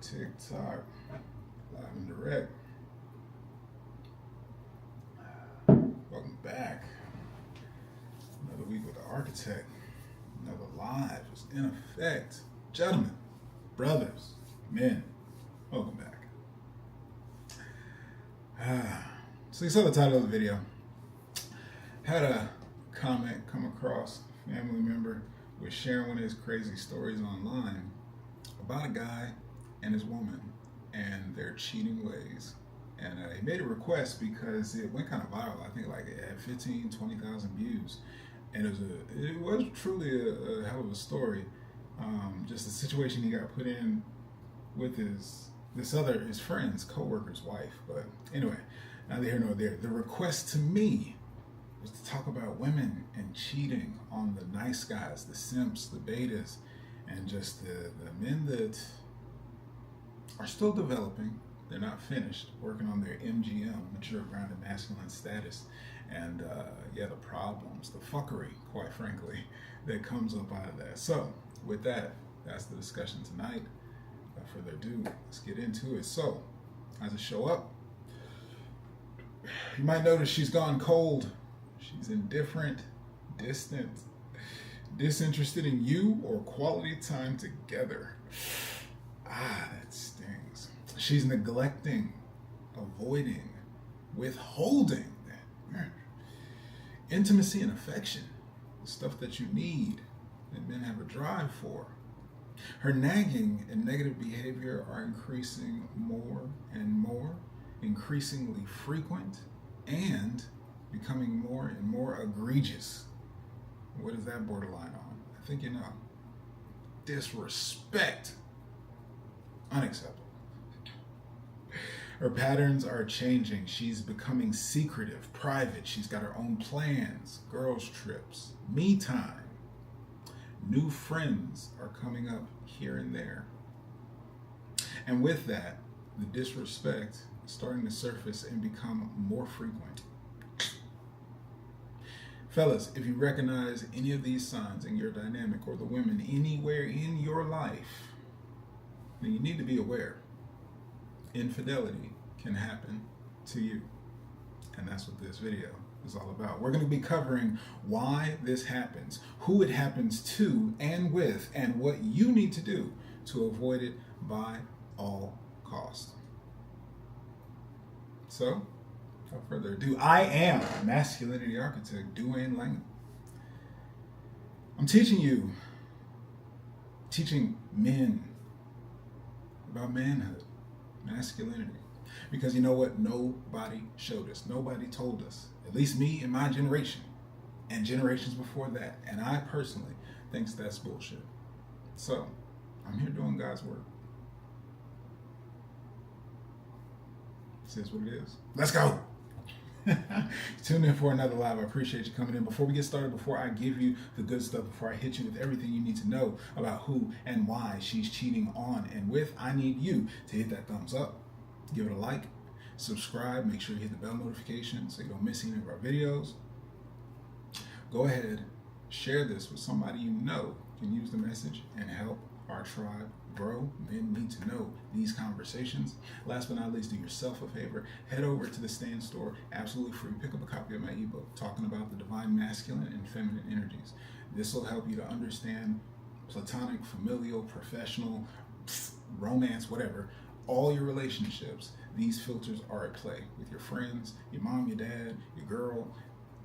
TikTok, live and direct. Welcome back. Another week with the architect. Another live is in effect. Gentlemen, brothers, men, welcome back. So you saw the title of the video. Had a comment come across, a family member was sharing one of his crazy stories online about a guy and his woman and their cheating ways. And he made a request because it went kind of viral. I think like it had 15, 20,000 views. And it was truly a hell of a story. Just the situation he got put in with his friend's co-worker's wife. But anyway, neither here nor there. The request to me was to talk about women and cheating on the nice guys, the simps, the betas, and just the men that are still developing. They're not finished working on their MGM, mature, grounded, masculine status, and the problems, the fuckery, quite frankly, that comes up out of that. So with that, that's the discussion tonight. Without further ado, let's get into it. So, how's it show up? You might notice she's gone cold. She's indifferent, distant, disinterested in you or quality time together. That stings. She's neglecting, avoiding, withholding intimacy and affection, the stuff that you need, that men have a drive for. Her nagging and negative behavior are increasing more and more, increasingly frequent, and becoming more and more egregious. What is that borderline on? I think you know. Disrespect. Unacceptable. Her patterns are changing. She's becoming secretive, private. She's got her own plans, girls' trips, me time. New friends are coming up here and there. And with that, the disrespect is starting to surface and become more frequent. Fellas, if you recognize any of these signs in your dynamic or the women anywhere in your life, then you need to be aware. Infidelity can happen to you. And that's what this video is all about. We're going to be covering why this happens, who it happens to and with, and what you need to do to avoid it by all costs. So, without further ado, I am masculinity architect coachduwaynelangham. I'm teaching men about manhood, masculinity. Because you know what? Nobody showed us. Nobody told us. At least me and my generation and generations before that. And I personally think that's bullshit. So, I'm here doing God's work. This is what it is. Let's go. Tune in for another live. I appreciate you coming in. Before we get started, before I give you the good stuff, before I hit you with everything you need to know about who and why she's cheating on and with, I need you to hit that thumbs up, give it a like, subscribe, make sure you hit the bell notification so you don't miss any of our videos. Go ahead, share this with somebody you know can use the message and help our tribe grow. Men need to know these conversations. Last but not least, do yourself a favor. Head over to the Stand store, absolutely free. Pick up a copy of my ebook talking about the divine masculine and feminine energies. This will help you to understand platonic, familial, professional, romance, whatever, all your relationships. These filters are at play with your friends, your mom, your dad, your girl,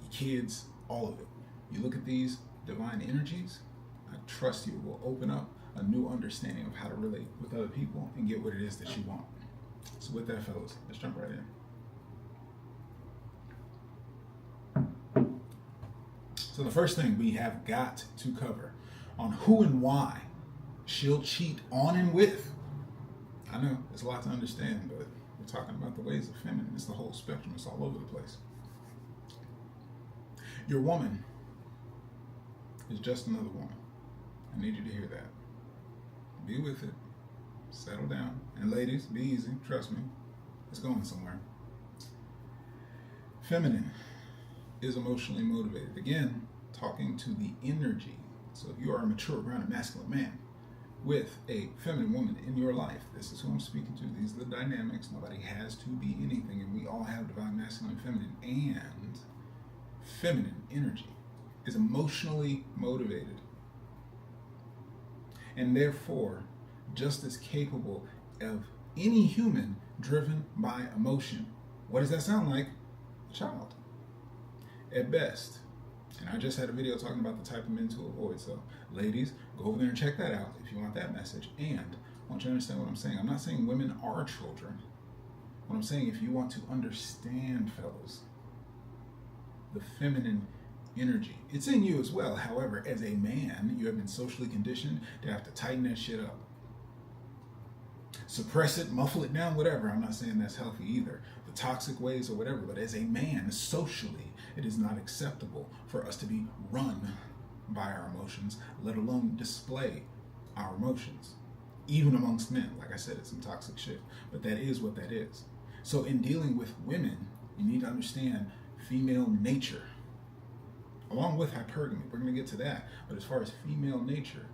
your kids, all of it. You look at these divine energies, I trust you, it will open up a new understanding of how to relate with other people and get what it is that you want. So with that, fellas, let's jump right in. So the first thing we have got to cover on who and why she'll cheat on and with. I know it's a lot to understand, but we're talking about the ways of feminine. It's the whole spectrum. It's all over the place. Your woman is just another woman. I need you to hear that. Be with it. Settle down. And ladies, be easy. Trust me. It's going somewhere. Feminine is emotionally motivated. Again, talking to the energy. So if you are a mature, grounded, masculine man, with a feminine woman in your life, this is who I'm speaking to. These are the dynamics. Nobody has to be anything, and we all have divine masculine and feminine. And feminine energy is emotionally motivated and therefore just as capable of any human driven by emotion. What does that sound like? A child, at best. And I just had a video talking about the type of men to avoid. So, ladies, go over there and check that out if you want that message. And I want you to understand what I'm saying. I'm not saying women are children. What I'm saying, if you want to understand, fellas, the feminine energy, it's in you as well. However, as a man, you have been socially conditioned to have to tighten that shit up. Suppress it, muffle it down, whatever. I'm not saying that's healthy either. The toxic ways or whatever. But as a man, socially, it is not acceptable for us to be run by our emotions, let alone display our emotions. Even amongst men. Like I said, it's some toxic shit. But that is what that is. So in dealing with women, you need to understand female nature. Along with hypergamy. We're going to get to that. But as far as female nature,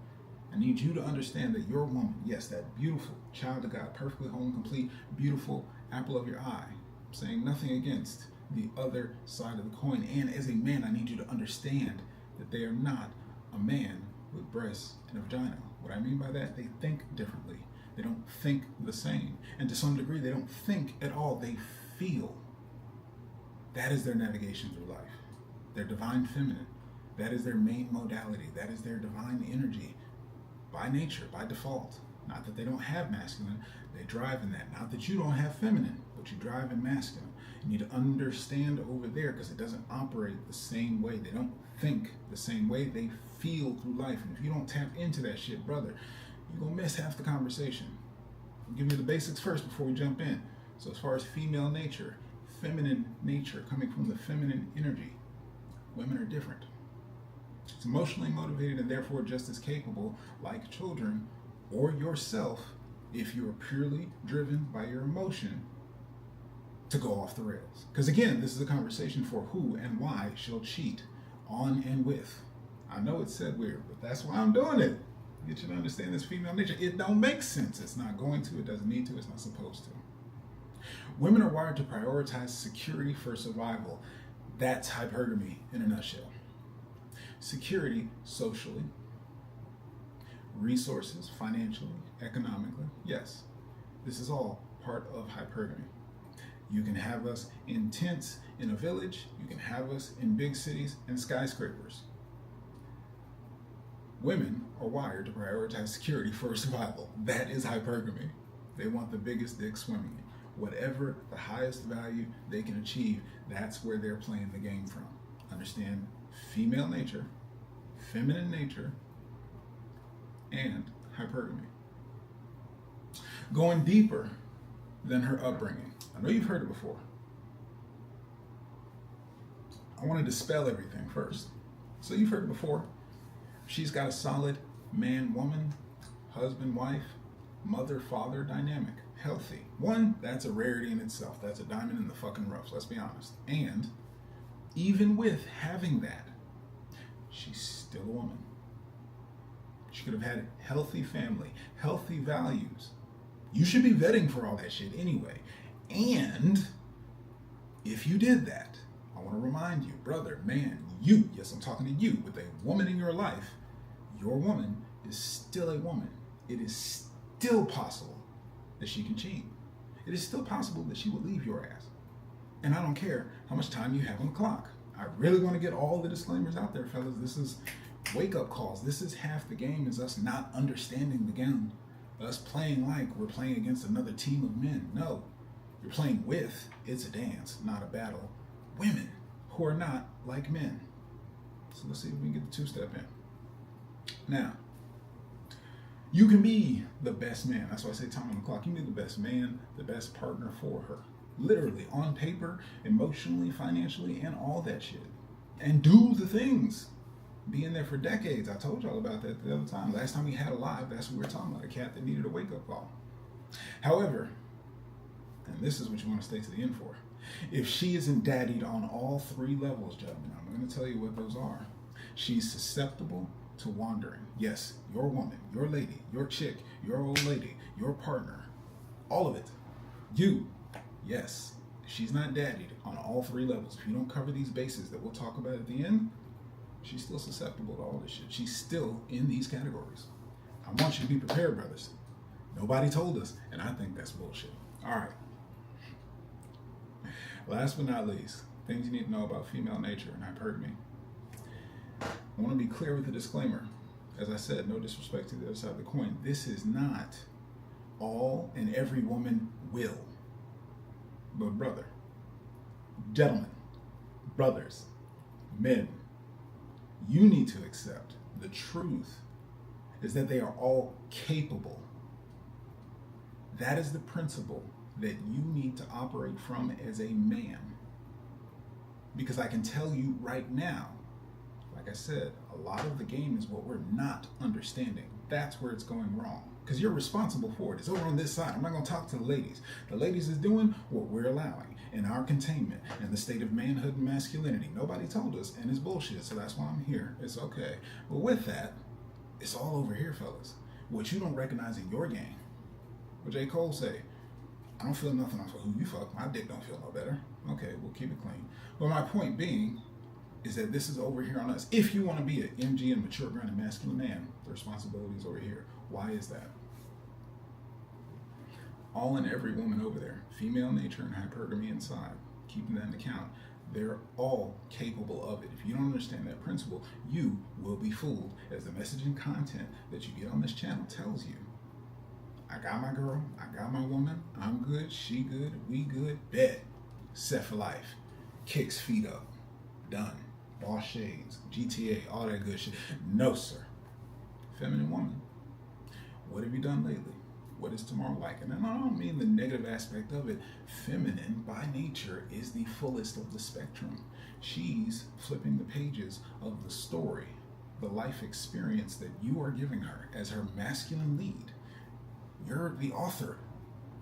I need you to understand that your woman, yes, that beautiful child of God, perfectly whole and complete, beautiful apple of your eye. I'm saying nothing against the other side of the coin. And as a man, I need you to understand that they are not a man with breasts and a vagina. What I mean by that, they think differently. They don't think the same. And to some degree, they don't think at all. They feel. That is their navigation through life. Their divine feminine. That is their main modality. That is their divine energy. By nature, by default. Not that they don't have masculine, they drive in that. Not that you don't have feminine, but you drive in masculine. You need to understand over there because it doesn't operate the same way. They don't think the same way. They feel through life. And if you don't tap into that shit, brother, you're going to miss half the conversation. I'll give you the basics first before we jump in. So as far as female nature, feminine nature, coming from the feminine energy, women are different. It's emotionally motivated and therefore just as capable, like children or yourself, if you are purely driven by your emotion, to go off the rails. Because again, this is a conversation for who and why shall cheat on and with. I know it said weird, but that's why I'm doing it. Get you to understand this female nature. It don't make sense. It's not going to, it doesn't need to, it's not supposed to. Women are wired to prioritize security for survival. That's hypergamy in a nutshell. Security socially, resources financially, economically. Yes, this is all part of hypergamy. You can have us in tents in a village. You can have us in big cities and skyscrapers. Women are wired to prioritize security for survival. That is hypergamy. They want the biggest dick swimming in. Whatever the highest value they can achieve, that's where they're playing the game from. Understand female nature, feminine nature, and hypergamy. Going deeper than her upbringing. I know you've heard it before. I want to dispel everything first. So you've heard it before. She's got a solid man-woman, husband-wife, mother-father dynamic. Healthy. One, that's a rarity in itself. That's a diamond in the fucking rough, let's be honest. And even with having that, she's still a woman. She could have had a healthy family, healthy values. You should be vetting for all that shit anyway. And if you did that, I want to remind you, brother, man, you, yes, I'm talking to you, with a woman in your life, your woman is still a woman. It is still possible that she can cheat. It is still possible that she will leave your ass. And I don't care how much time you have on the clock. I really want to get all the disclaimers out there, fellas. This is wake-up calls. This is half the game, is us not understanding the game. Us playing like we're playing against another team of men. No, you're playing with, it's a dance, not a battle. Women who are not like men. So let's see if we can get the two-step in. Now, you can be the best man. That's why I say time on the clock. You can be the best man, the best partner for her. Literally, on paper, emotionally, financially, and all that shit. And do the things. Be in there for decades. I told y'all about that the other time. Last time we had a live, that's what we were talking about. A cat that needed a wake-up call. However, and this is what you want to stay to the end for. If she isn't daddied on all three levels, gentlemen, I'm going to tell you what those are. She's susceptible to wandering. Yes, your woman, your lady, your chick, your old lady, your partner, all of it. You, yes, she's not daddied on all three levels. If you don't cover these bases that we'll talk about at the end, she's still susceptible to all this shit. She's still in these categories. I want you to be prepared, brothers. Nobody told us, and I think that's bullshit. All right. Last but not least, things you need to know about female nature and hypergamy. I want to be clear with the disclaimer. As I said, no disrespect to the other side of the coin. This is not all and every woman will. But brother, gentlemen, brothers, men, you need to accept the truth is that they are all capable. That is the principle that you need to operate from as a man. Because I can tell you right now, like I said, a lot of the game is what we're not understanding. That's where it's going wrong. Because you're responsible for it. It's over on this side. I'm not going to talk to the ladies. The ladies is doing what we're allowing in our containment and the state of manhood and masculinity. Nobody told us, and it's bullshit, so that's why I'm here. It's okay. But with that, it's all over here, fellas. What you don't recognize in your game. What J. Cole say, I don't feel nothing off of who you fuck. My dick don't feel no better. Okay, we'll keep it clean. But my point being is that this is over here on us. If you want to be an MG and mature, grounded, masculine man, the responsibility is over here. Why is that? All and every woman over there, female nature and hypergamy inside, keeping that in account, they're all capable of it. If you don't understand that principle, you will be fooled, as the message and content that you get on this channel tells you. I got my girl, I got my woman, I'm good, she good, we good, bet. Set for life. Kicks feet up. Done. Boss shades, GTA, all that good shit. No, sir. Feminine woman. What have you done lately? What is tomorrow like? And I don't mean the negative aspect of it. Feminine, by nature, is the fullest of the spectrum. She's flipping the pages of the story, the life experience that you are giving her as her masculine lead. You're the author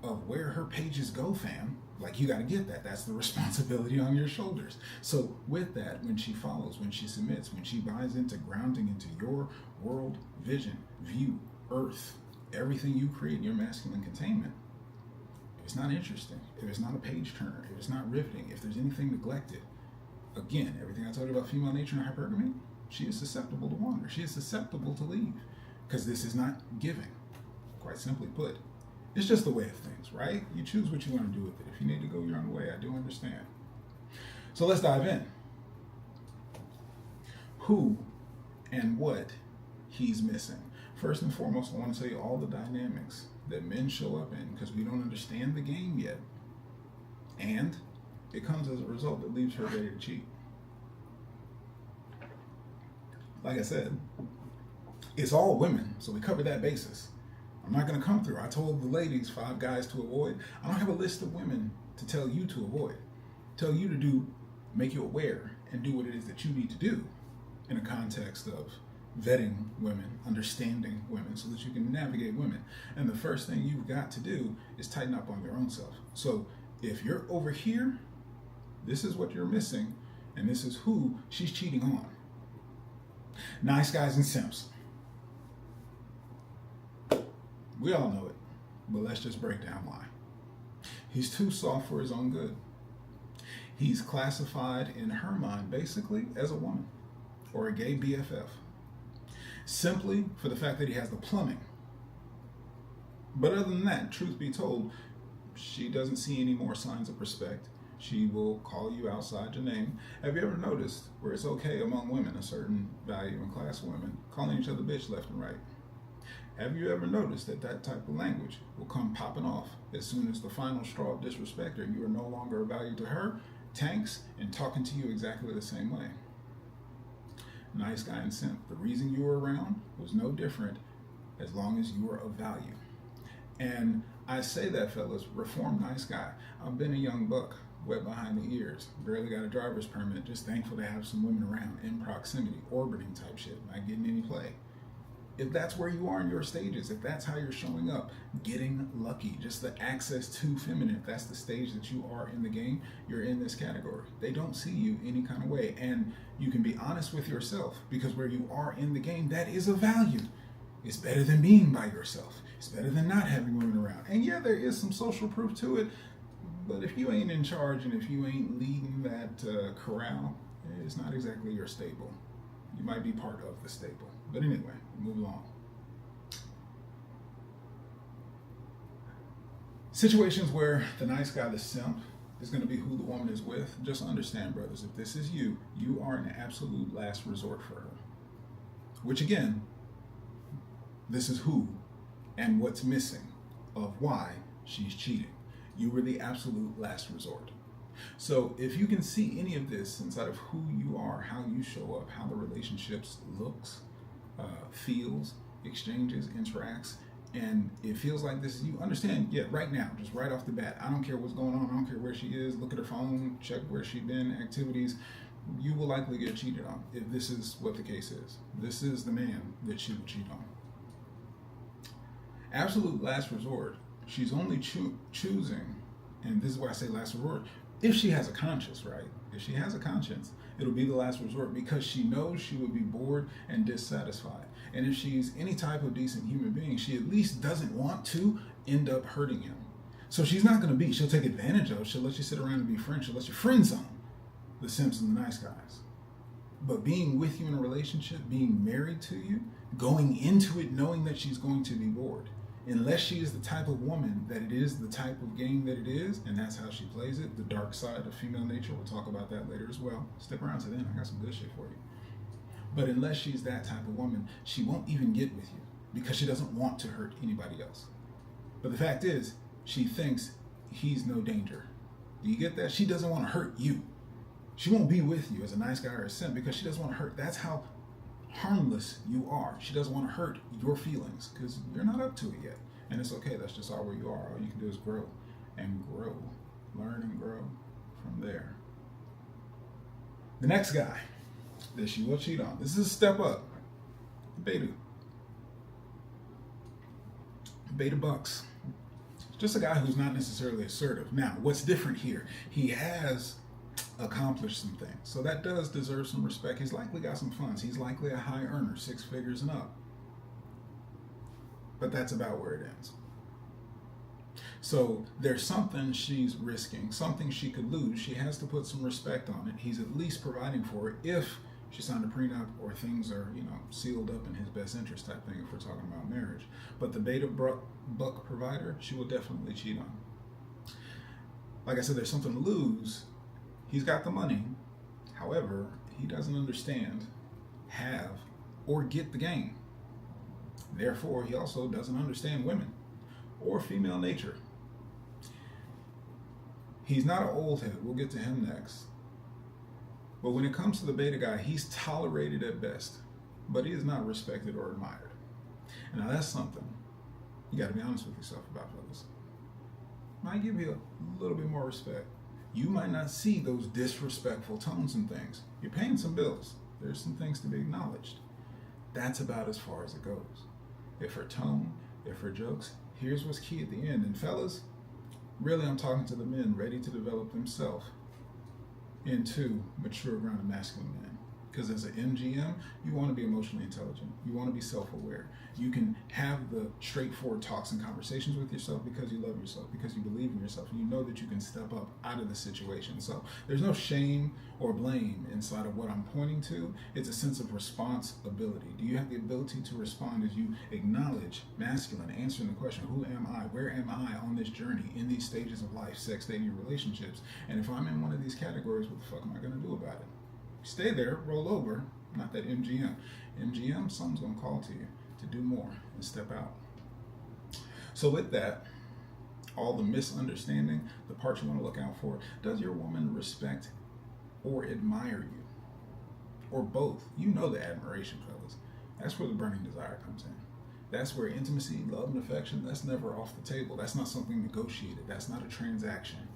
of where her pages go, fam. Like, you got to get that. That's the responsibility on your shoulders. So with that, when she follows, when she submits, when she buys into grounding into your world, vision, view, earth, everything you create in your masculine containment, if it's not interesting, if it's not a page turner, if it's not riveting, if there's anything neglected, again, everything I told you about female nature and hypergamy, she is susceptible to wander. She is susceptible to leave because this is not giving. Quite simply put, it's just the way of things, right? You choose what you want to do with it. If you need to go your own way, I do understand. So let's dive in. Who and what he's missing. First and foremost, I want to tell you all the dynamics that men show up in because we don't understand the game yet. And it comes as a result that leaves her ready to cheat. Like I said, it's all women, so we covered that basis. I'm not going to come through. I told the ladies 5 guys to avoid. I don't have a list of women to tell you to avoid. Tell you to do, make you aware and do what it is that you need to do in a context of vetting women, understanding women so that you can navigate women. And the first thing you've got to do is tighten up on your own self. So if you're over here, this is what you're missing and this is who she's cheating on. Nice guys and simps. We all know it, but let's just break down why. He's too soft for his own good. He's classified in her mind basically as a woman or a gay BFF, simply for the fact that he has the plumbing. But other than that, truth be told, she doesn't see any more signs of respect. She will call you outside your name. Have you ever noticed where it's okay among women, a certain value and class of women, calling each other bitch left and right? Have you ever noticed that that type of language will come popping off as soon as the final straw of disrespect or you are no longer of value to her, tanks, and talking to you exactly the same way? Nice guy and simp. The reason you were around was no different as long as you were of value. And I say that, fellas, reform nice guy. I've been a young buck, wet behind the ears, barely got a driver's permit, just thankful to have some women around in proximity, orbiting type shit, not getting any play. If that's where you are in your stages, if that's how you're showing up, getting lucky, just the access to feminine, if that's the stage that you are in the game, you're in this category. They don't see you any kind of way. And you can be honest with yourself, because where you are in the game, that is a value. It's better than being by yourself. It's better than not having women around. And yeah, there is some social proof to it, but if you ain't in charge and if you ain't leading that corral, it's not exactly your stable. You might be part of the stable. But anyway, move along. Situations where the nice guy, the simp, is going to be who the woman is with. Just understand, brothers, if this is you, you are an absolute last resort for her. Which again, this is who and what's missing of why she's cheating. You were the absolute last resort. So if you can see any of this inside of who you are, how you show up, how the relationships looks, feels, exchanges, interacts, and it feels like this is you, understand, yeah, right now, just right off the bat, I don't care what's going on, I don't care where she is, look at her phone, check where she's been, activities, you will likely get cheated on if this is what the case is. This is the man that she will cheat on. Absolute last resort, she's only choosing, and this is why I say last resort, if she has a conscience, right? If she has a conscience, it'll be the last resort because she knows she would be bored and dissatisfied. And if she's any type of decent human being, she at least doesn't want to end up hurting him. So she's not going to she'll take advantage of, she'll let you sit around and be friends, she'll let you friend zone the simps and the nice guys. But being with you in a relationship, being married to you, going into it knowing that she's going to be bored, unless she is the type of woman that it is the type of game that it is, and that's how she plays it, the dark side of female nature, we'll talk about that later as well. Stick around to then, I got some good shit for you. But unless she's that type of woman, she won't even get with you because she doesn't want to hurt anybody else. But the fact is, she thinks he's no danger. Do you get that? She doesn't want to hurt you. She won't be with you as a nice guy or a simp because she doesn't want to hurt. That's how harmless you are. She doesn't want to hurt your feelings because you're not up to it yet. And it's okay. That's just all where you are. All you can do is grow and grow. Learn and grow from there. The next guy that she will cheat on. This is a step up. Beta bucks. Just a guy who's not necessarily assertive. Now, what's different here? He has accomplished some things. So that does deserve some respect. He's likely got some funds. He's likely a high earner, 6 figures and up. But that's about where it ends. So there's something she's risking, something she could lose. She has to put some respect on it. He's at least providing for it if she signed a prenup or things are, sealed up in his best interest type thing if we're talking about marriage. But the beta buck provider, she will definitely cheat on. Like I said, there's something to lose. He's got the money. However, he doesn't understand, have, or get the game. Therefore, he also doesn't understand women or female nature. He's not an old head. We'll get to him next. But when it comes to the beta guy, he's tolerated at best, but he is not respected or admired. And now that's something you got to be honest with yourself about, fellas. Might give you a little bit more respect. You might not see those disrespectful tones and things. You're paying some bills. There's some things to be acknowledged. That's about as far as it goes. If her tone, if her jokes, here's what's key at the end. And fellas, really I'm talking to the men ready to develop themselves into mature, grounded, masculine men. Because as an MGM, you want to be emotionally intelligent. You want to be self-aware. You can have the straightforward talks and conversations with yourself because you love yourself, because you believe in yourself, and you know that you can step up out of the situation. So there's no shame or blame inside of what I'm pointing to. It's a sense of responsibility. Do you have the ability to respond as you acknowledge masculine, answering the question, who am I? Where am I on this journey, in these stages of life, sex, dating, relationships? And if I'm in one of these categories, what the fuck am I going to do about it? Stay there, roll over, not that MGM. MGM, someone's going to call to you to do more and step out. So with that, all the misunderstanding, the part you want to look out for, does your woman respect or admire you? Or both? You know the admiration, fellas. That's where the burning desire comes in. That's where intimacy, love, and affection, that's never off the table. That's not something negotiated. That's not a transaction.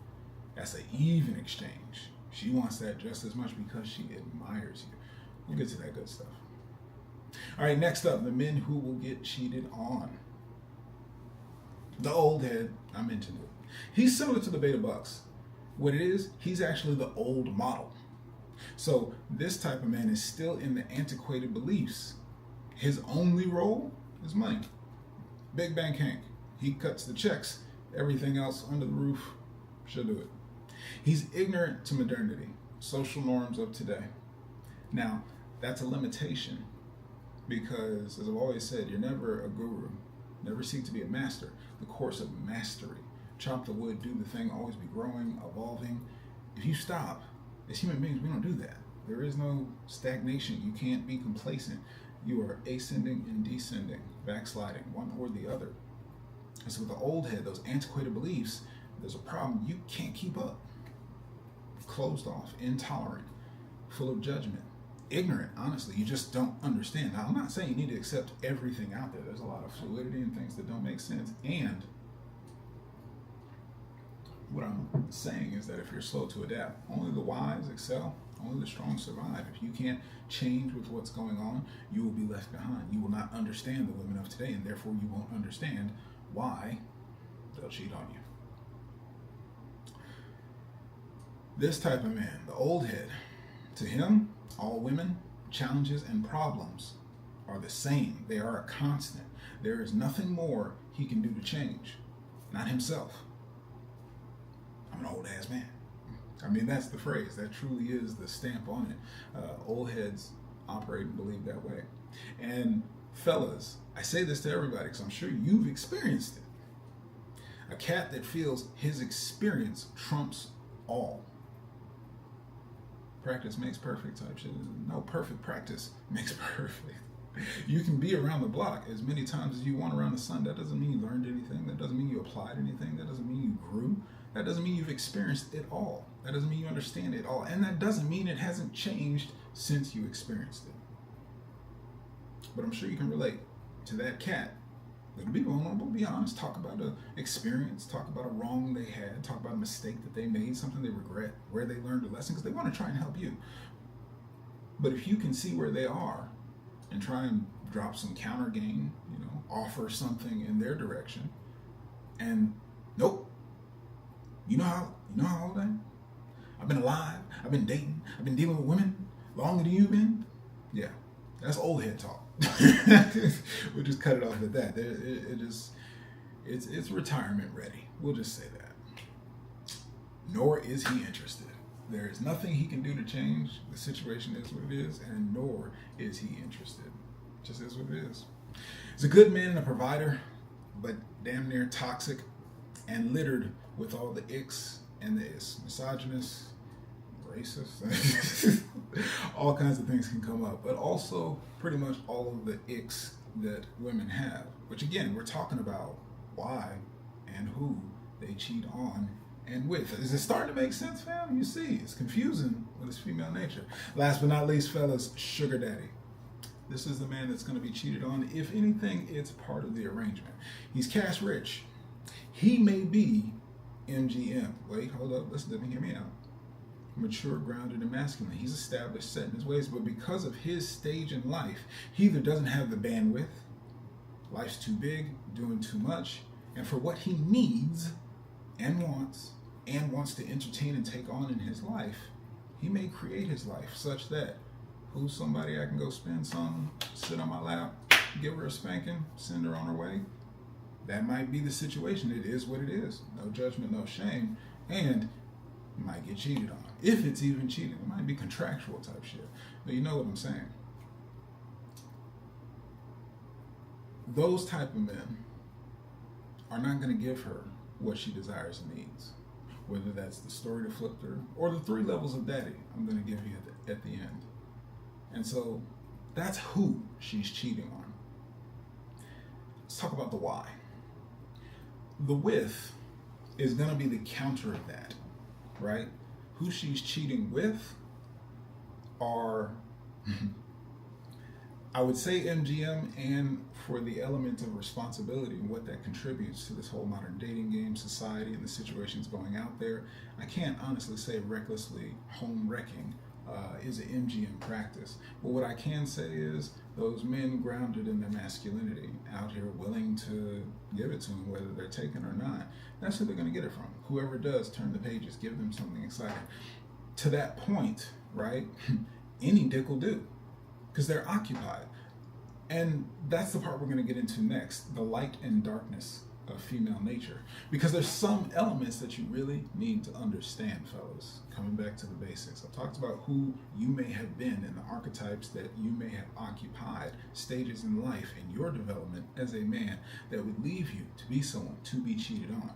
That's an even exchange. She wants that just as much because she admires you. We'll get to that good stuff. All right, next up, the men who will get cheated on. The old head, I mentioned it. He's similar to the beta bucks. What it is, he's actually the old model. So this type of man is still in the antiquated beliefs. His only role is money. Big Bank Hank. He cuts the checks. Everything else under the roof, she'll do it. He's ignorant to modernity, social norms of today. Now, that's a limitation because, as I've always said, you're never a guru. Never seek to be a master. The course of mastery. Chop the wood, do the thing, always be growing, evolving. If you stop, as human beings, we don't do that. There is no stagnation. You can't be complacent. You are ascending and descending, backsliding, one or the other. And so with the old head, those antiquated beliefs, there's a problem. You can't keep up. Closed off, intolerant, full of judgment, ignorant, honestly. You just don't understand. Now, I'm not saying you need to accept everything out there. There's a lot of fluidity and things that don't make sense. And what I'm saying is that if you're slow to adapt, only the wise excel, only the strong survive. If you can't change with what's going on, you will be left behind. You will not understand the women of today, and therefore you won't understand why they'll cheat on you. This type of man, the old head, to him, all women, challenges, and problems are the same. They are a constant. There is nothing more he can do to change. Not himself. I'm an old ass man. I mean, that's the phrase. That truly is the stamp on it. Old heads operate and believe that way. And fellas, I say this to everybody because I'm sure you've experienced it. A cat that feels his experience trumps all. Practice makes perfect type shit. No, perfect practice makes perfect. You can be around the block as many times as you want around the sun. That doesn't mean you learned anything. That doesn't mean you applied anything. That doesn't mean you grew. That doesn't mean you've experienced it all. That doesn't mean you understand it all. And that doesn't mean it hasn't changed since you experienced it. But I'm sure you can relate to that cat. It'll be vulnerable, be honest, talk about an experience, talk about a wrong they had, talk about a mistake that they made, something they regret, where they learned a lesson, because they want to try and help you. But if you can see where they are and try and drop some counter game, offer something in their direction, and nope, you know how old I am? I've been alive, I've been dating, I've been dealing with women longer than you've been. Yeah, that's old head talk. We'll just cut it off at that. It's retirement ready. We'll just say that. Nor is he interested. There is nothing he can do to change. The situation is what it is, and nor is he interested. It just is what it is. He's a good man and a provider, but damn near toxic and littered with all the icks and the is. Misogynist, racist, all kinds of things can come up, but also pretty much all of the icks that women have, which again, we're talking about why and who they cheat on and with. Is it starting to make sense, fam? You see, it's confusing with his female nature. Last but not least, fellas, sugar daddy. This is the man that's going to be cheated on. If anything, it's part of the arrangement. He's cash rich. He may be MGM. Wait, hold up, let me hear me out. Mature, grounded, and masculine. He's established, set in his ways, but because of his stage in life, he either doesn't have the bandwidth, life's too big, doing too much, and for what he needs and wants to entertain and take on in his life, he may create his life such that who's somebody I can go spend some, sit on my lap, give her a spanking, send her on her way. That might be the situation. It is what it is. No judgment, no shame, and you might get cheated on. If it's even cheating, it might be contractual type shit. But you know what I'm saying. Those type of men are not going to give her what she desires and needs. Whether that's the story to flip her or the 3 levels of daddy I'm going to give you at the end. And so that's who she's cheating on. Let's talk about the why. The with is going to be the counter of that, right? Who she's cheating with are, I would say MGM, and for the element of responsibility and what that contributes to this whole modern dating game society and the situations going out there, I can't honestly say recklessly home wrecking is an MGM practice. But what I can say is those men grounded in their masculinity, out here willing to give it to them, whether they're taken or not, that's who they're going to get it from. Whoever does turn the pages, give them something exciting. To that point, right, any dick will do, because they're occupied. And that's the part we're going to get into next, the light and darkness of female nature. Because there's some elements that you really need to understand, fellas. Coming back to the basics. I've talked about who you may have been and the archetypes that you may have occupied, stages in life in your development as a man that would leave you to be someone to be cheated on.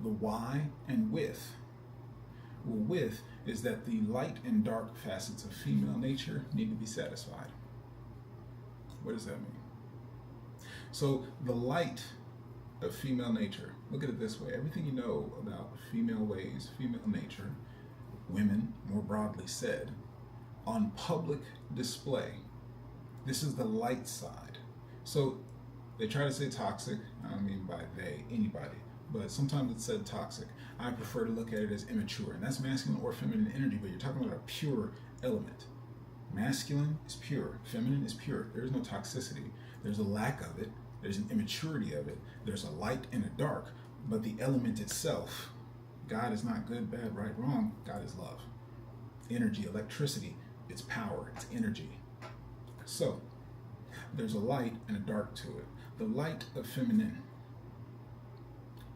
The why and with. Well, with is that the light and dark facets of female nature need to be satisfied. What does that mean? So the light of female nature, look at it this way. Everything you know about female ways, female nature, women more broadly said, on public display. This is the light side. So they try to say toxic. I don't mean by they, anybody. But sometimes it's said toxic. I prefer to look at it as immature. And that's masculine or feminine energy, but you're talking about a pure element. Masculine is pure. Feminine is pure. There is no toxicity. There's a lack of it. There's an immaturity of it. There's a light and a dark. But the element itself, God is not good, bad, right, wrong. God is love. Energy, electricity, it's power, it's energy. So there's a light and a dark to it. The light of feminine,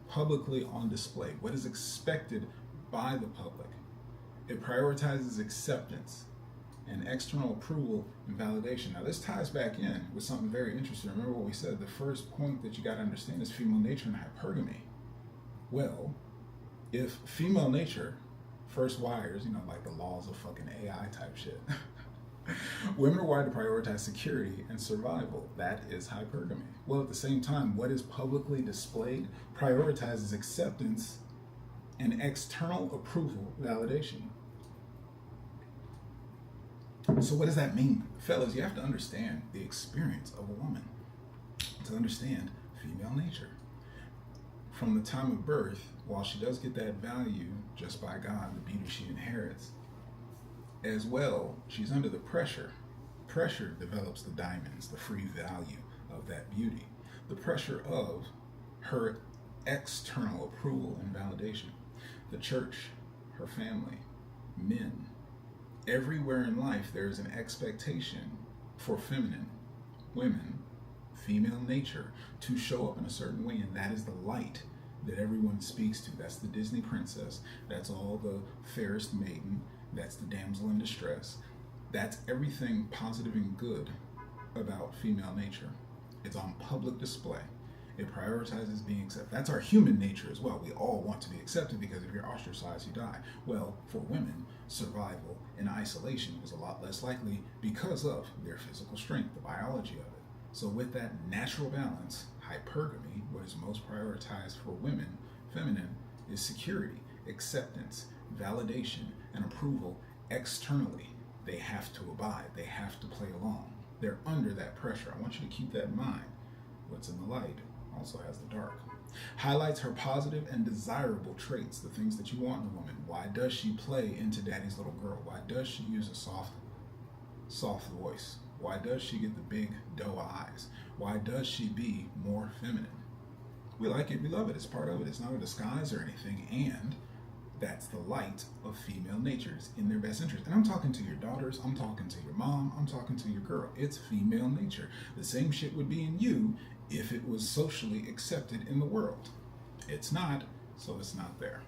publicly on display, what is expected by the public. It prioritizes acceptance and external approval and validation. Now this ties back in with something very interesting. Remember what we said, the first point that you got to understand is female nature and hypergamy. Well, if female nature first wires, like the laws of fucking AI type shit, women are wired to prioritize security and survival. That is hypergamy. Well, at the same time, what is publicly displayed prioritizes acceptance and external approval validation. So what does that mean? Fellas, you have to understand the experience of a woman to understand female nature. From the time of birth, while she does get that value just by God, the beauty she inherits, as well, she's under the pressure. Pressure develops the diamonds, the free value of that beauty. The pressure of her external approval and validation. The church, her family, men. Everywhere in life, there is an expectation for feminine, women, female nature to show up in a certain way, and that is the light that everyone speaks to. That's the Disney princess. That's all the fairest maiden. That's the damsel in distress. That's everything positive and good about female nature. It's on public display. It prioritizes being accepted. That's our human nature as well. We all want to be accepted because if you're ostracized, you die. Well, for women, survival in isolation is a lot less likely because of their physical strength, the biology of it. So with that natural balance, hypergamy, what is most prioritized for women, feminine, is security, acceptance, validation, and approval externally. They have to abide. They have to play along. They're under that pressure. I want you to keep that in mind. What's in the light also has the dark. Highlights her positive and desirable traits, the things that you want in a woman. Why does she play into daddy's little girl? Why does she use a soft voice? Why does she get the big doe eyes? Why does she be more feminine? We like it, we love it, it's part of it. It's not a disguise or anything, and that's the light of female nature. It's in their best interest. And I'm talking to your daughters, I'm talking to your mom, I'm talking to your girl. It's female nature. The same shit would be in you if it was socially accepted in the world. It's not, so it's not there.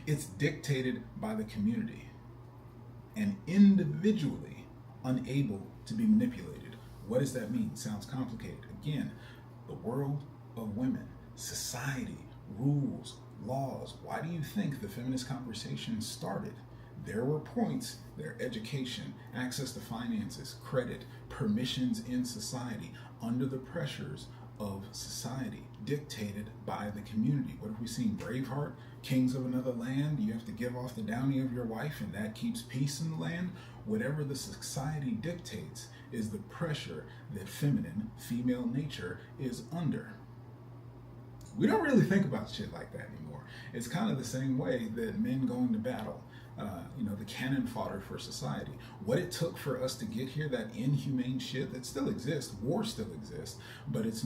It's dictated by the community and individually unable to be manipulated. What does that mean? Sounds complicated. Again, the world of women, society, rules, laws. Why do you think the feminist conversation started? There were points, their education, access to finances, credit, permissions in society, under the pressures of society, dictated by the community. What have we seen? Braveheart, kings of another land, you have to give off the dowry of your wife and that keeps peace in the land. Whatever the society dictates is the pressure that feminine, female nature is under. We don't really think about shit like that anymore. It's kind of the same way that men going to battle. the cannon fodder for society. What it took for us to get here, that inhumane shit that still exists, war still exists, but it's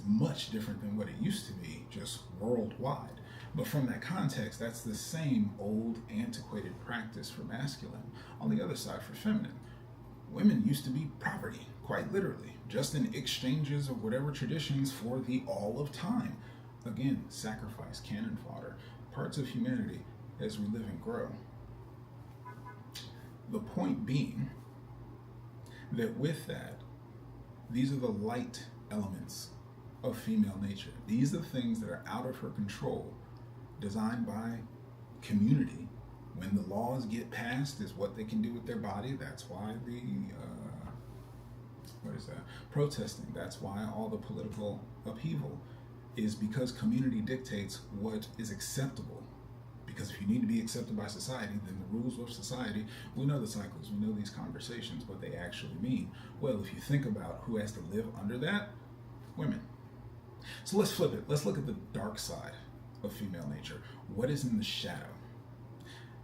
much different than what it used to be, just worldwide. But from that context, that's the same old, antiquated practice for masculine. On the other side, for feminine, women used to be property, quite literally, just in exchanges of whatever traditions for the all of time. Again, sacrifice, cannon fodder, parts of humanity as we live and grow. The point being that with that, these are the light elements of female nature. These are the things that are out of her control, designed by community. When the laws get passed is what they can do with their body. That's why the protesting. That's why all the political upheaval is, because community dictates what is acceptable. Because if you need to be accepted by society, then the rules of society, we know the cycles, we know these conversations, what they actually mean. Well, if you think about who has to live under that, women. So let's flip it. Let's look at the dark side of female nature. What is in the shadow?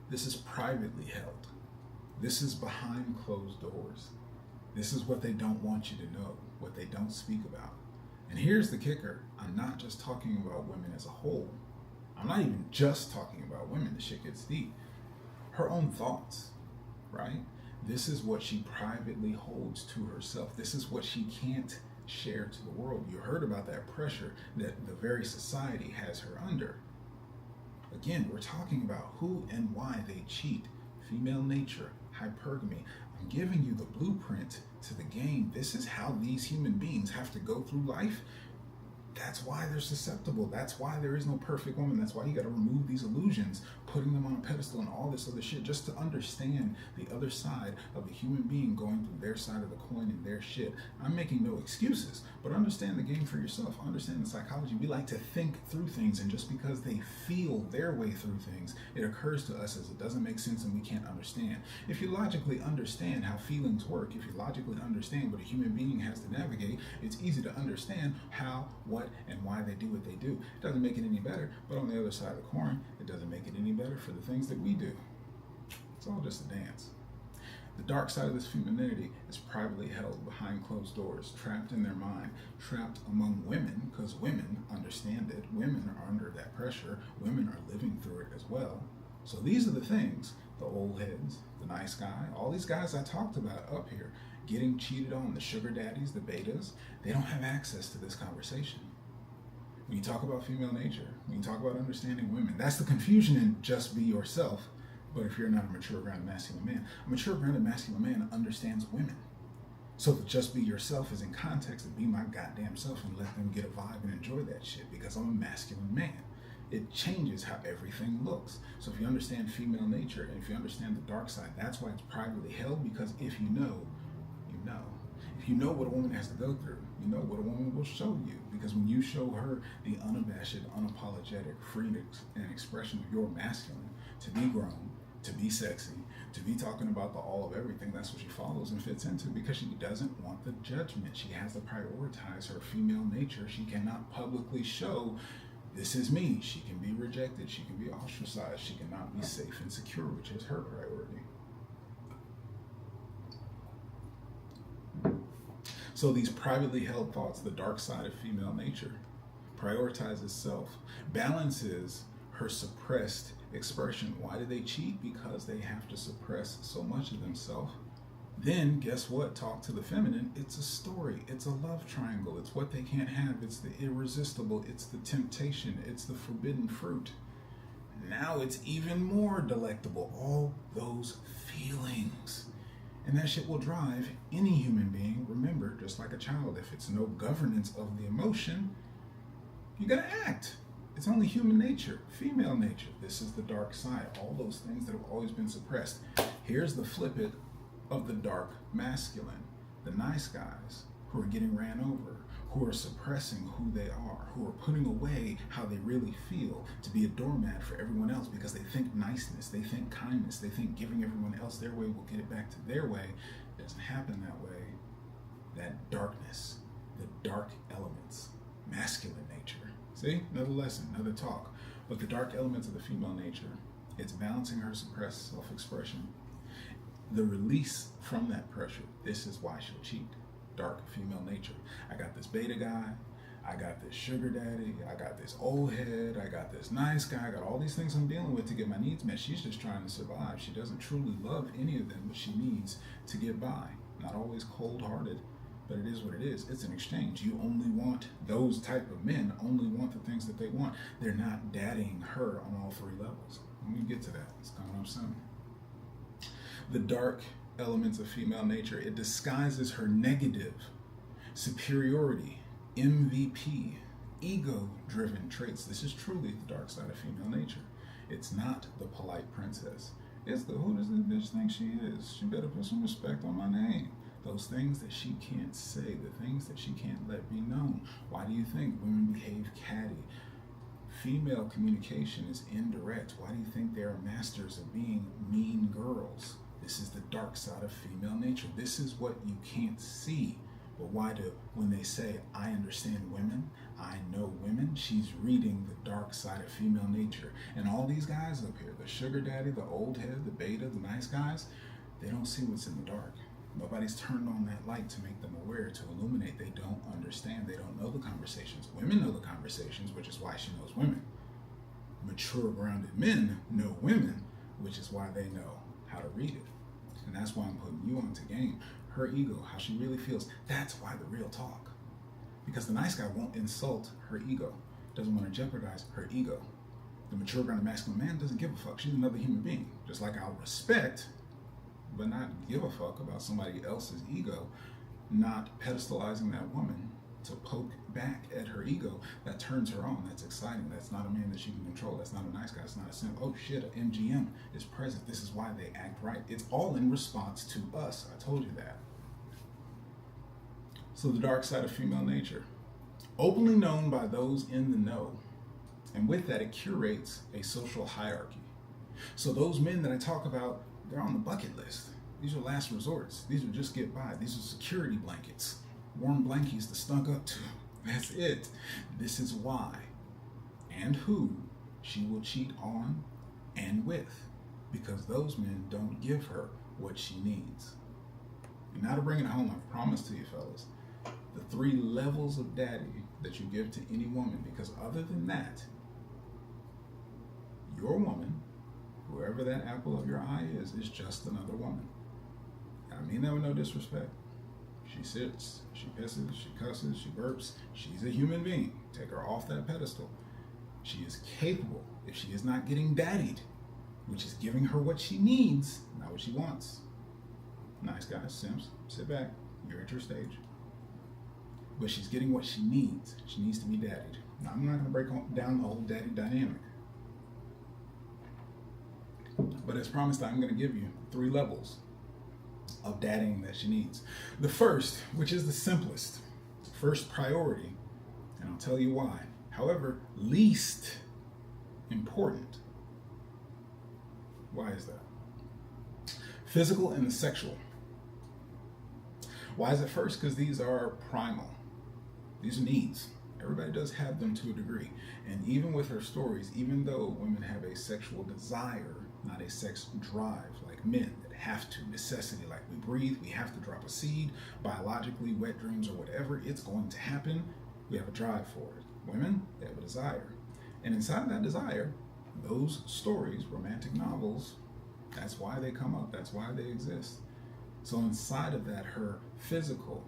This is privately held. This is behind closed doors. This is what they don't want you to know, what they don't speak about. And here's the kicker. I'm not just talking about women as a whole. I'm not even just talking about women. The shit gets deep. Her own thoughts, right? This is what she privately holds to herself. This is what she can't share to the world. You heard about that pressure that the very society has her under. Again, we're talking about who and why they cheat. Female nature, hypergamy. I'm giving you the blueprint to the game. This is how these human beings have to go through life. That's why they're susceptible. That's why there is no perfect woman. That's why you got to remove these illusions, putting them on a pedestal and all this other shit, just to understand the other side of a human being going through their side of the coin and their shit. I'm making no excuses, but understand the game for yourself. Understand the psychology. We like to think through things, and just because they feel their way through things, it occurs to us as it doesn't make sense and we can't understand. If you logically understand how feelings work, if you logically understand what a human being has to navigate, it's easy to understand how, what, and why they do what they do. It doesn't make it any better, but on the other side of the coin, it doesn't make it any better for the things that we do. It's all just a dance. The dark side of this femininity is privately held behind closed doors, trapped in their mind, trapped among women, because women understand it. Women are under that pressure. Women are living through it as well. So these are the things, the old heads, the nice guy, all these guys I talked about up here, getting cheated on, the sugar daddies, the betas, they don't have access to this conversation. When you talk about female nature, when you talk about understanding women, that's the confusion in just be yourself. But if you're not a mature, grounded, masculine man, a mature, grounded, masculine man understands women. So the just be yourself is in context of be my goddamn self and let them get a vibe and enjoy that shit, because I'm a masculine man. It changes how everything looks. So if you understand female nature and if you understand the dark side, that's why it's privately held, because if you know, you know. If you know what a woman has to go through, you know what a woman will show you. Because when you show her the unabashed, unapologetic freedom and expression of your masculine, to be grown, to be sexy, to be talking about the all of everything, that's what she follows and fits into, because she doesn't want the judgment. She has to prioritize her female nature. She cannot publicly show, this is me. She can be rejected. She can be ostracized. She cannot be safe and secure, which is her priority. So these privately held thoughts, the dark side of female nature, prioritizes self, balances her suppressed expression. Why do they cheat? Because they have to suppress so much of themselves. Then guess what? Talk to the feminine. It's a story. It's a love triangle. It's what they can't have. It's the irresistible. It's the temptation. It's the forbidden fruit. Now it's even more delectable. All those feelings. And that shit will drive any human being. Remember, just like a child, if it's no governance of the emotion, you're gonna act. It's only human nature, female nature. This is the dark side. All those things that have always been suppressed. Here's the flip it of the dark masculine. The nice guys who are getting ran over, who are suppressing who they are, who are putting away how they really feel to be a doormat for everyone else, because they think niceness, they think kindness, they think giving everyone else their way will get it back to their way. It doesn't happen that way. That darkness, the dark elements, masculine nature. See, another lesson, another talk. But the dark elements of the female nature It's balancing her suppressed self-expression. The release from that pressure. This is why she'll cheat. Dark female nature. I got this beta guy. I got this sugar daddy. I got this old head. I got this nice guy. I got all these things I'm dealing with to get my needs met. She's just trying to survive. She doesn't truly love any of them, but she needs to get by. Not always cold-hearted, but it is what it is. It's an exchange. You only want those type of men, only want the things that they want. They're not daddying her on all three levels. When we get to that, it's coming up soon. The dark elements of female nature, it disguises her negative superiority, MVP, ego-driven traits. This is truly the dark side of female nature. It's not the polite princess. It's the who does this bitch think she is? She better put some respect on my name. Those things that she can't say, the things that she can't let be known. Why do you think women behave catty? Female communication is indirect. Why do you think they are masters of being mean girls? This is the dark side of female nature. This is what you can't see. But why do, when they say, I understand women, I know women, she's reading the dark side of female nature. And all these guys up here, the sugar daddy, the old head, the beta, the nice guys, they don't see what's in the dark. Nobody's turned on that light to make them aware, to illuminate. They don't understand. They don't know the conversations. Women know the conversations, which is why she knows women. Mature, grounded men know women, which is why they know how to read it. And that's why I'm putting you onto game. Her ego, how she really feels, that's why the real talk. Because the nice guy won't insult her ego, doesn't want to jeopardize her ego. The mature, grounded, masculine man doesn't give a fuck. She's another human being. Just like I'll respect, but not give a fuck about somebody else's ego, not pedestalizing that woman to poke back at her ego, that turns her on. That's exciting. That's not a man that she can control. That's not a nice guy. It's not a simp. Oh shit, an MGM is present. This is why they act right. It's all in response to us. I told you that. So the dark side of female nature, openly known by those in the know. And with that, it curates a social hierarchy. So those men that I talk about, they're on the bucket list. These are last resorts. These are just get by. These are security blankets. Warm blankies to stunk up to. That's it. This is why and who she will cheat on and with, because those men don't give her what she needs. And now to bring it home, I promise to you fellas, the 3 levels of daddy that you give to any woman, because other than that, your woman, whoever that apple of your eye is just another woman. I mean that with no disrespect. She sits, she pisses, she cusses, she burps. She's a human being. Take her off that pedestal. She is capable, if she is not getting daddied, which is giving her what she needs, not what she wants. Nice guys, simps, sit back. You're at your stage. But she's getting what she needs. She needs to be daddied. Now, I'm not going to break down the whole daddy dynamic. But as promised, I'm going to give you 3 levels of dadding that she needs. The first, which is the simplest, first priority, and I'll tell you why. However, least important. Why is that? Physical and sexual. Why is it first? Because these are primal. These are needs. Everybody does have them to a degree. And even with her stories, even though women have a sexual desire, not a sex drive, like men that have to, necessity, like we breathe, we have to drop a seed, biologically, wet dreams or whatever, it's going to happen. We have a drive for it. Women, they have a desire. And inside of that desire, those stories, romantic novels, that's why they come up, that's why they exist. So inside of that, her physical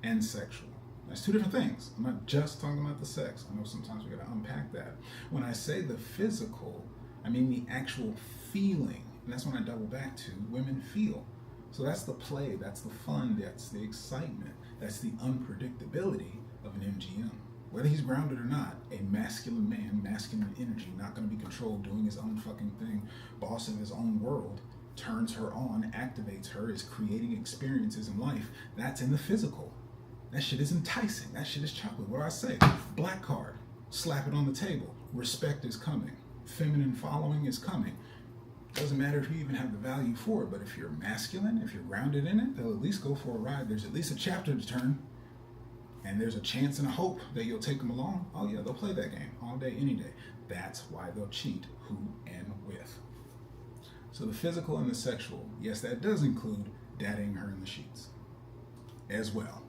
and sexual. That's 2 different things. I'm not just talking about the sex. I know sometimes we gotta unpack that. When I say the physical, I mean the actual feeling. And that's when I double back to women feel. So that's the play, that's the fun, that's the excitement, that's the unpredictability of an MGM. Whether he's grounded or not, a masculine man, masculine energy, not gonna be controlled, doing his own fucking thing, boss of his own world, turns her on, activates her, is creating experiences in life. That's in the physical. That shit is enticing. That shit is chocolate. What do I say? Black card. Slap it on the table. Respect is coming. Feminine following is coming. Doesn't matter if you even have the value for it, but if you're masculine, if you're grounded in it, they'll at least go for a ride. There's at least a chapter to turn. and there's a chance and a hope that you'll take them along, oh yeah, they'll play that game all day, any day. That's why they'll cheat who and with. So the physical and the sexual, yes, that does include daddying her in the sheets as well.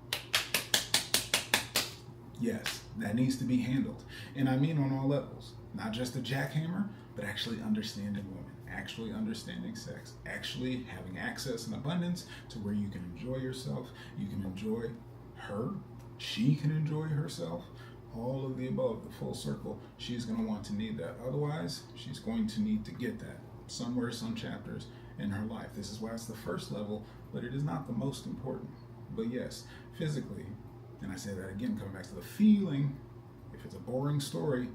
Yes, that needs to be handled. And I mean on all levels, not just the jackhammer, but actually understanding women, actually understanding sex, actually having access and abundance to where you can enjoy yourself, you can enjoy her, she can enjoy herself, all of the above, the full circle. She's going to want to need that. Otherwise, she's going to need to get that somewhere, some chapters in her life. This is why it's the first level, but it is not the most important. But yes, physically, and I say that again, coming back to the feeling, if it's a boring story,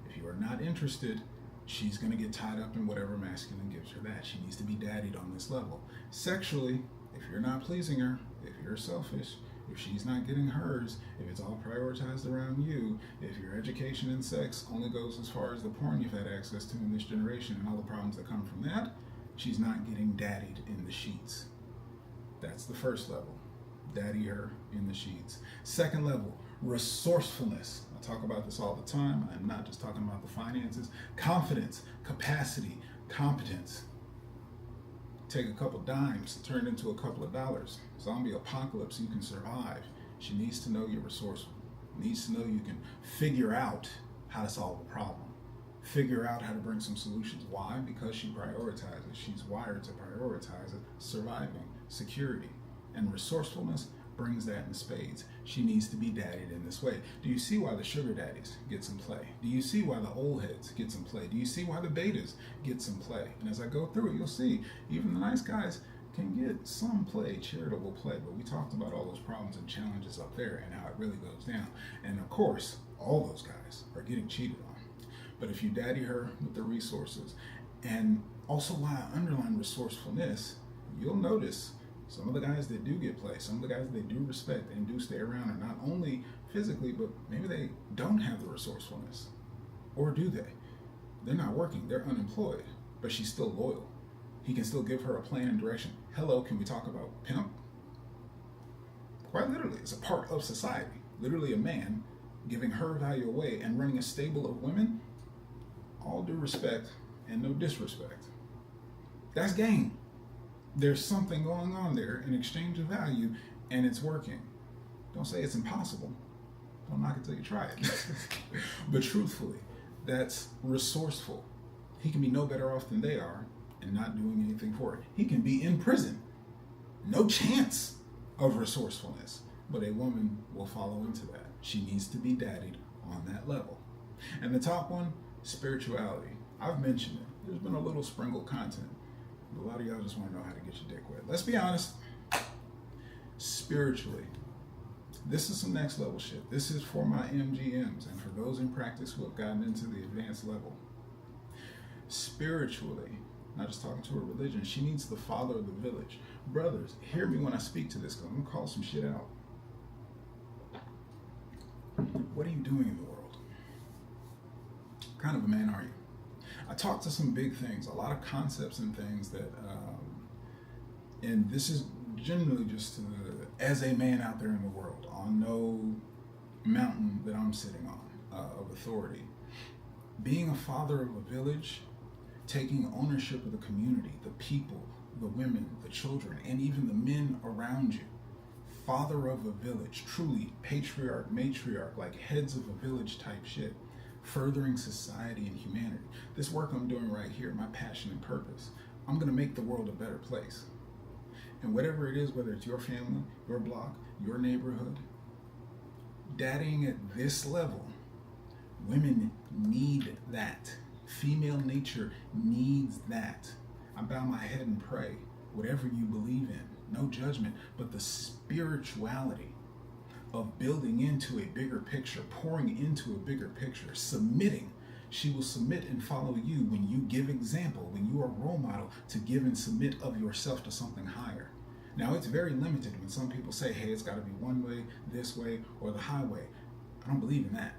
if you are not interested, she's going to get tied up in whatever masculine gives her that. She needs to be daddied on this level. Sexually, if you're not pleasing her, if you're selfish, if she's not getting hers, if it's all prioritized around you, if your education in sex only goes as far as the porn you've had access to in this generation and all the problems that come from that, she's not getting daddied in the sheets. That's the first level. Daddy her in the sheets. Second level, resourcefulness. I talk about this all the time. I'm not just talking about the finances. Confidence, capacity, competence. Take a couple dimes, turn it into a couple of dollars. Zombie apocalypse, you can survive. She needs to know you're resourceful. Needs to know you can figure out how to solve a problem. Figure out how to bring some solutions. Why? Because she prioritizes. She's wired to prioritize it. Surviving, security, and resourcefulness brings that in spades. She needs to be daddied in this way. Do you see why the sugar daddies get some play? Do you see why the old heads get some play? Do you see why the betas get some play? And as I go through it, you'll see even the nice guys can get some play, charitable play. But we talked about all those problems and challenges up there and how it really goes down. And of course, all those guys are getting cheated on. But if you daddy her with the resources, and also why I underline resourcefulness, you'll notice some of the guys that do get play, some of the guys they do respect and do stay around are not only physically, but maybe they don't have the resourcefulness. Or do they? They're not working, they're unemployed, but she's still loyal. He can still give her a plan and direction. Hello, can we talk about pimp? Quite literally, it's a part of society. Literally a man giving her value away and running a stable of women. All due respect and no disrespect. That's game. There's something going on there, an exchange of value, and it's working. Don't say it's impossible. Don't knock it till you try it. But truthfully, that's resourceful. He can be no better off than they are and not doing anything for it. He can be in prison. No chance of resourcefulness. But a woman will follow into that. She needs to be daddied on that level. And the top one, spirituality. I've mentioned it. There's been a little sprinkled content. A lot of y'all just want to know how to get your dick wet. Let's be honest. Spiritually, this is some next level shit. This is for my MGMs and for those in practice who have gotten into the advanced level. Spiritually, not just talking to her religion, she needs the father of the village. Brothers, hear me when I speak to this, because I'm going to call some shit out. What are you doing in the world? What kind of a man are you? I talked to some big things, a lot of concepts and things that, and this is generally just as a man out there in the world, on no mountain that I'm sitting on of authority. Being a father of a village, taking ownership of the community, the people, the women, the children, and even the men around you. Father of a village, truly patriarch, matriarch, like heads of a village type shit. Furthering society and humanity. This work I'm doing right here, my passion and purpose, I'm going to make the world a better place. And whatever it is, whether it's your family, your block, your neighborhood, daddying at this level, women need that. Female nature needs that. I bow my head and pray, whatever you believe in, no judgment, but the spirituality of building into a bigger picture, pouring into a bigger picture, submitting. She will submit and follow you when you give example, when you are a role model to give and submit of yourself to something higher. Now, it's very limited when some people say, hey, it's got to be one way, this way, or the highway. I don't believe in that.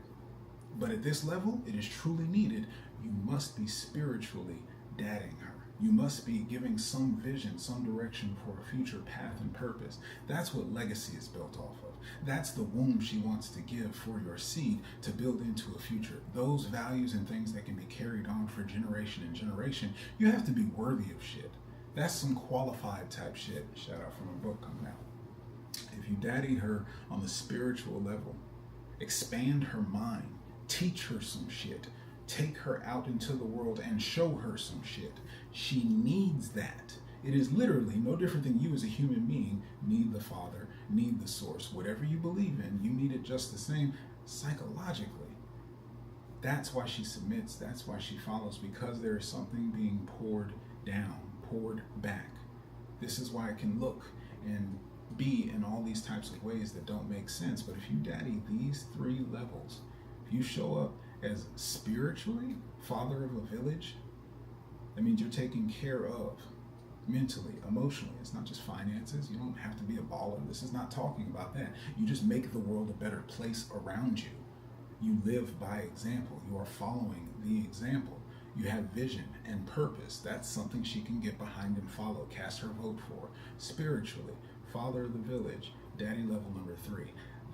But at this level, it is truly needed. You must be spiritually dadding her. You must be giving some vision, some direction for a future path and purpose. That's what legacy is built off of. That's the womb she wants to give for your seed to build into a future. Those values and things that can be carried on for generation and generation, you have to be worthy of shit. That's some qualified type shit. Shout out from a book coming out. If you daddy her on the spiritual level, expand her mind, teach her some shit, take her out into the world and show her some shit. She needs that. It is literally no different than you as a human being need the Father, need the source. Whatever you believe in, you need it just the same psychologically. That's why she submits. That's why she follows, because there is something being poured down, poured back. This is why it can look and be in all these types of ways that don't make sense. But if you daddy these three levels, if you show up as spiritually father of a village, that means you're taking care of mentally, emotionally. It's not just finances. You don't have to be a baller. This is not talking about that. You just make the world a better place around you. You live by example. You are following the example. You have vision and purpose. That's something she can get behind and follow. Cast her vote for. Spiritually, father of the village, daddy level number 3.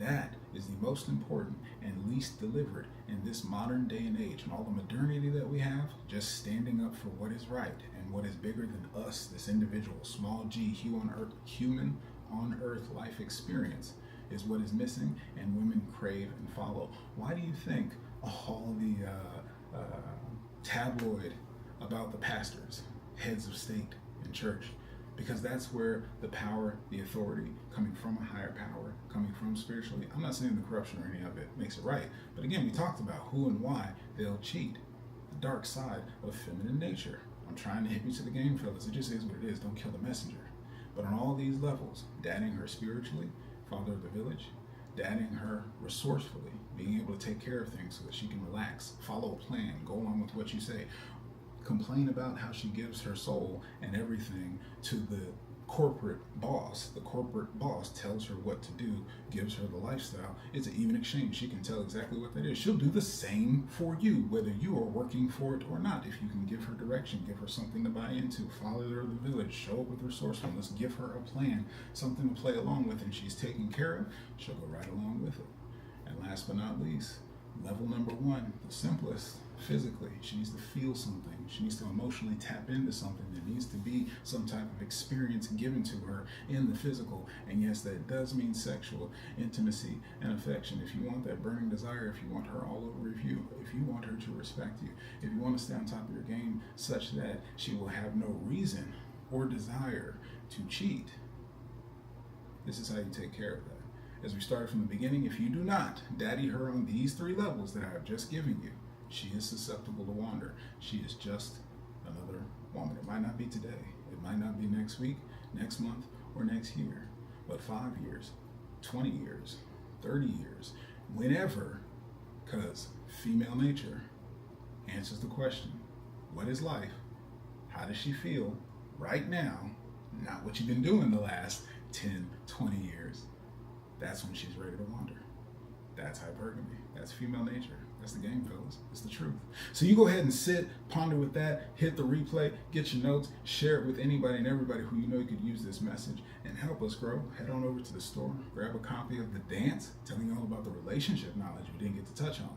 That is the most important and least delivered in this modern day and age. And all the modernity that we have, just standing up for what is right and what is bigger than us, this individual, small g, human on earth life experience, is what is missing, and women crave and follow. Why do you think all the tabloid about the pastors, heads of state and church? Because that's where the power, the authority, coming from a higher power, coming from spiritually. I'm not saying the corruption or any of it makes it right. But again, we talked about who and why they'll cheat. The dark side of feminine nature. I'm trying to hit you to the game, fellas. It just is what it is. Don't kill the messenger. But on all these levels, dadding her spiritually, father of the village, dadding her resourcefully, being able to take care of things so that she can relax, follow a plan, go along with what you say, complain about how she gives her soul and everything to the corporate boss. The corporate boss tells her what to do, gives her the lifestyle. It's an even exchange. She can tell exactly what that is. She'll do the same for you, whether you are working for it or not. If you can give her direction, give her something to buy into, follow her to the village, show up with resourcefulness, give her a plan, something to play along with, and she's taken care of, she'll go right along with it. And last but not least, level number 1, the simplest. Physically, she needs to feel something. She needs to emotionally tap into something. There needs to be some type of experience given to her in the physical. And yes, that does mean sexual intimacy and affection. If you want that burning desire, if you want her all over you, if you want her to respect you, if you want to stay on top of your game such that she will have no reason or desire to cheat, this is how you take care of that. As we started from the beginning, if you do not daddy her on these 3 levels that I have just given you, she is susceptible to wander. She is just another woman. It might not be today. It might not be next week, next month, or next year. But 5 years, 20 years, 30 years, whenever, because female nature answers the question, what is life? How does she feel right now? Not what you've been doing the last 10, 20 years. That's when she's ready to wander. That's hypergamy. That's female nature. That's the game, fellas. It's the truth. So you go ahead and sit, ponder with that, hit the replay, get your notes, share it with anybody and everybody who you know could use this message, and help us grow. Head on over to the store, grab a copy of The Dance, telling you all about the relationship knowledge we didn't get to touch on.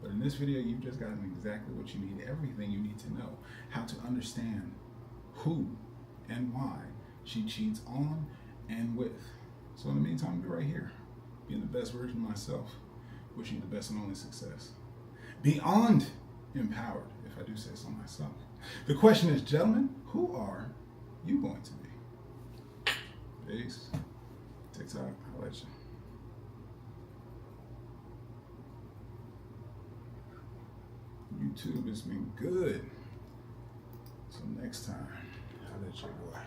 But in this video, you've just gotten exactly what you need, everything you need to know, how to understand who and why she cheats on and with. So in the meantime, I'll be right here, being the best version of myself, wishing you the best and only success. Beyond empowered, if I do say so myself. The question is, gentlemen, who are you going to be? Peace. TikTok, I'll let you. YouTube has been good. So next time, I'll let you boy.